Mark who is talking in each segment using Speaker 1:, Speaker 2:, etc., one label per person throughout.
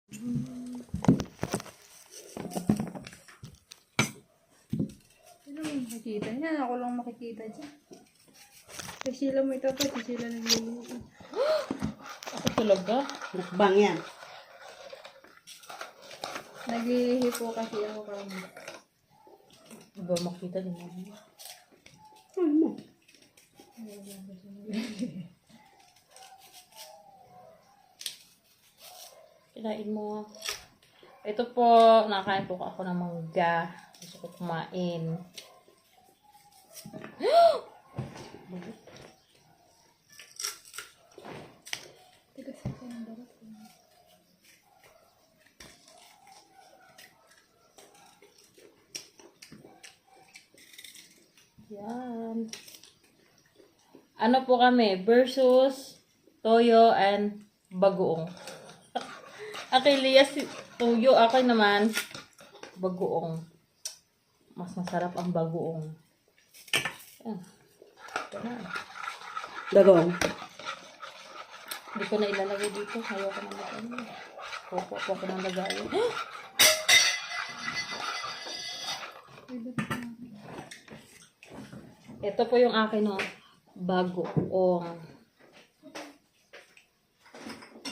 Speaker 1: Sino may makikita niya? Ako lang makikita dyan. Si Sheila mo ito pa. Si Sheila nagluluto.
Speaker 2: Ako talaga.
Speaker 3: Mukbang yan.
Speaker 1: Naghihipo kasi ako kami.
Speaker 2: Diba makita din mo?
Speaker 3: Ano mo?
Speaker 2: Kinain mo. Ito po, nakain po ako ng mangga. Gusto ko kumain.
Speaker 1: Tigas ako ng barat.
Speaker 2: Yan. Ano po kami? Versus toyo and bagoong. Akin Lias, toyo. Akin naman, bagoong. Mas masarap ang bagoong. Yan. Yan.
Speaker 3: Dagong.
Speaker 2: Hindi ko na ilalagay dito. Ayaw ko na mag-ano. Popo ko na lagayin. Ito po yung akin, no. Bagoong.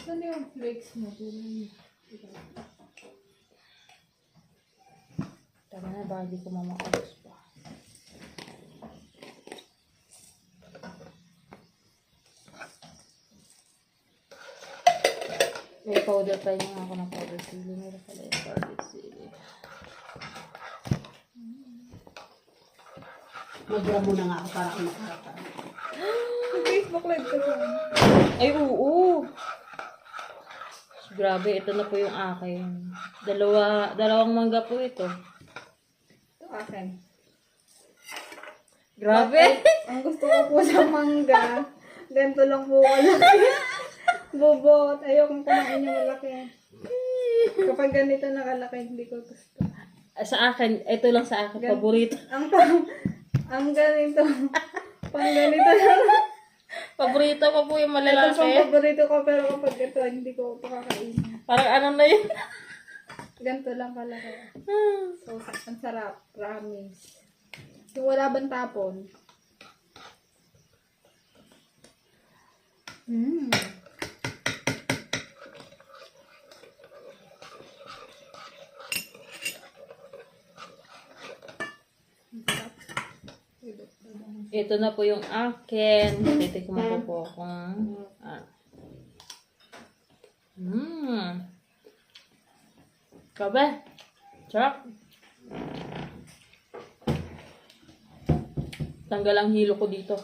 Speaker 1: Saan yung flakes mo?
Speaker 2: Tama na ba? Hindi ko mamakalos pa. May powder pa yun ako ng powder sili. Meron pala yung powder sili.
Speaker 3: Magdala muna nga ako para ako makakatawa.
Speaker 1: Sa Facebook live ka ba?
Speaker 2: Ay, oo! Grabe, ito na po yung akin. Dalawang mangga po ito.
Speaker 1: Ito akin.
Speaker 2: Grabe!
Speaker 1: Ang gusto ko po sa mangga, ganito lang po kalaki. Bobot. Ayokong kumain yung malaki. Kapag ganito nakalaki, hindi ko gusto.
Speaker 2: Sa akin, ito lang sa akin. Paborito.
Speaker 1: Ang ganito. Pang ganito lang.
Speaker 2: Paborito ko po yung
Speaker 1: Ito
Speaker 2: malalaki.
Speaker 1: pang paborito ko, pero kapag ito, hindi ko pakakain.
Speaker 2: Parang ano na yun.
Speaker 1: Ganito lang kalaki. So, ang sarap. Promise. Yung wala bang tapon.
Speaker 2: Ito na po yung akin. Titikman ko po kung... Grabe. Sarap. Tanggal ang hilo ko dito.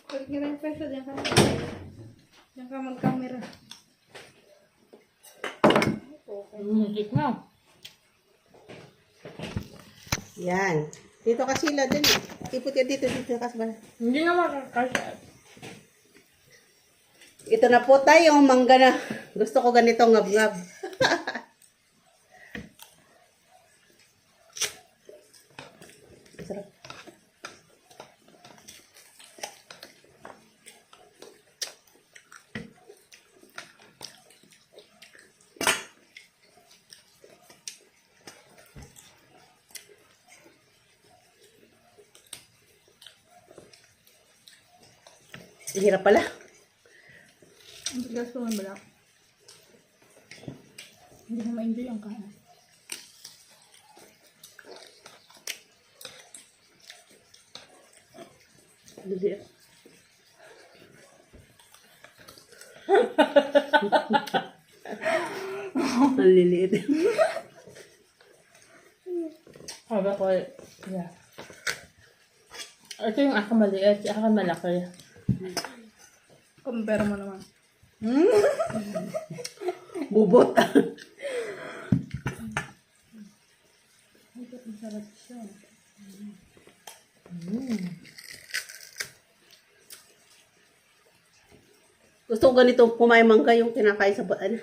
Speaker 1: Pag yung peso, diyan ka. Diyan ka mag-camera.
Speaker 2: Higit na.
Speaker 3: Yan. Dito ka sila dun. Ipot yan dito kasi ba?
Speaker 2: Hindi na makakasya.
Speaker 3: Ito na po tayo, mangga na. Gusto ko ganito ngab-ngab. Sarap. Hirap pala.
Speaker 1: Ang bigas ko man balak. Hindi na ma-enjoy ang kain.
Speaker 3: Liliit. Ang liliit.
Speaker 2: Sabi ko, yeah. Ito yung aking maliit, yung aking malaki.
Speaker 1: Compare mo naman.
Speaker 3: Bubot.
Speaker 1: Ito, ang sarap siya.
Speaker 3: Gusto ko ganito kumain mangga yung kinakain sa baan.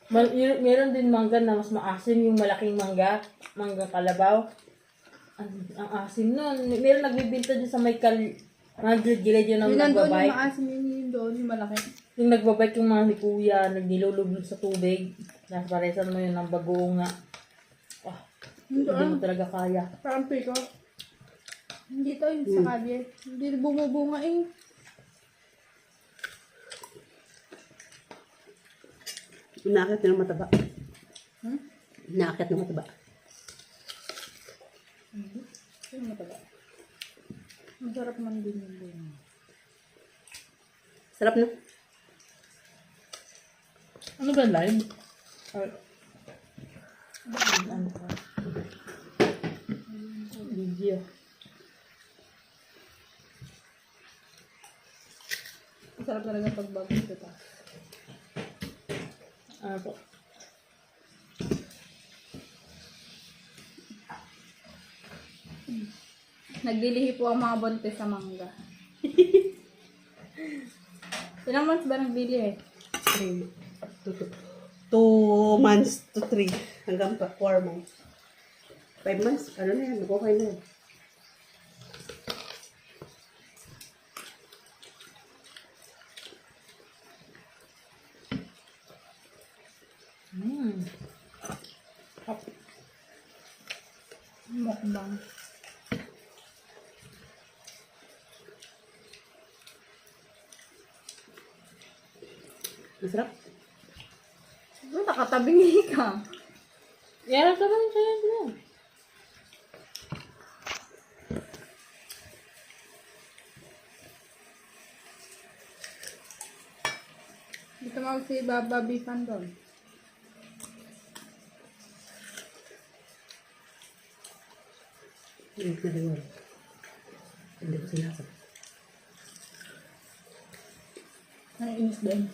Speaker 2: Meron din mangga na mas maasim yung malaking mangga. Mangga kalabaw. Ang asim nun. Meron nagbibinta dyan sa may mga gilid-gilid yun ang
Speaker 1: Yung nandoon yung
Speaker 2: nagbabike.
Speaker 1: maasim yun doon, yung malaki.
Speaker 2: Yung nagbabike yung mga ni kuya, nagnilulubog sa tubig. Naparesan mo yun ng bagoong nga. Ah, hindi mo talaga kaya.
Speaker 1: Parang piko. Hindi to, yung sa kalye. Hindi bumubunga eh.
Speaker 3: Inaakit na ng mataba.
Speaker 1: Hmm?
Speaker 3: Inaakit ng mataba.
Speaker 1: Yung mataba. Masarap man din yung bunga.
Speaker 3: Sarap na.
Speaker 2: Ano ba live? Ano pa? Video.
Speaker 1: Masarap talaga pag bago ito.
Speaker 2: Ano po?
Speaker 1: Naglilihi po ang mga bonte sa mangga. Ilang months ba naglilihi?
Speaker 3: 2 months to 3. Hanggang pa 4 months. 5 months. Ano na yan? Okay na yan.
Speaker 2: Hop.
Speaker 1: Mukbang.
Speaker 3: Masarap.
Speaker 1: Nakatabingi ka.
Speaker 2: Yan ang sabi sa'yo mo.
Speaker 1: Dito mo si Baba Bifan doon.
Speaker 3: Hindi ko na Hindi ko sinasap.
Speaker 1: Ang inis din.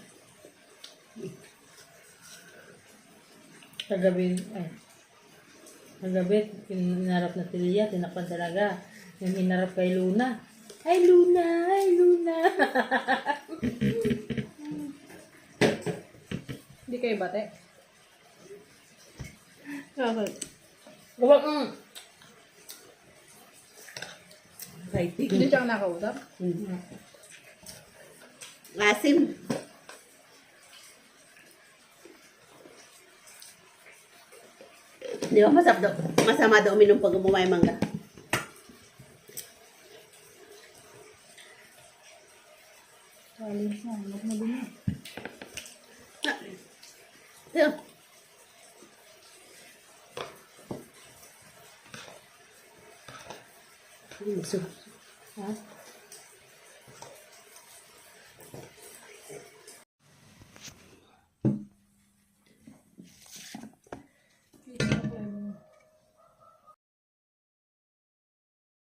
Speaker 2: Kagabi, hinarap na si Lia, tinakpan talaga. Yung hinarap kay Luna. Ay, Luna! Ay, Luna!
Speaker 1: Hindi kayo bate?
Speaker 2: Okay. Gawa
Speaker 3: Exciting.
Speaker 1: Hindi siya nakausap?
Speaker 3: Asim. Di ba masama daw uminom pag umumay mangga?
Speaker 1: Kalis na. Huwag mo din.
Speaker 3: Ito. Masarap.
Speaker 2: Ha?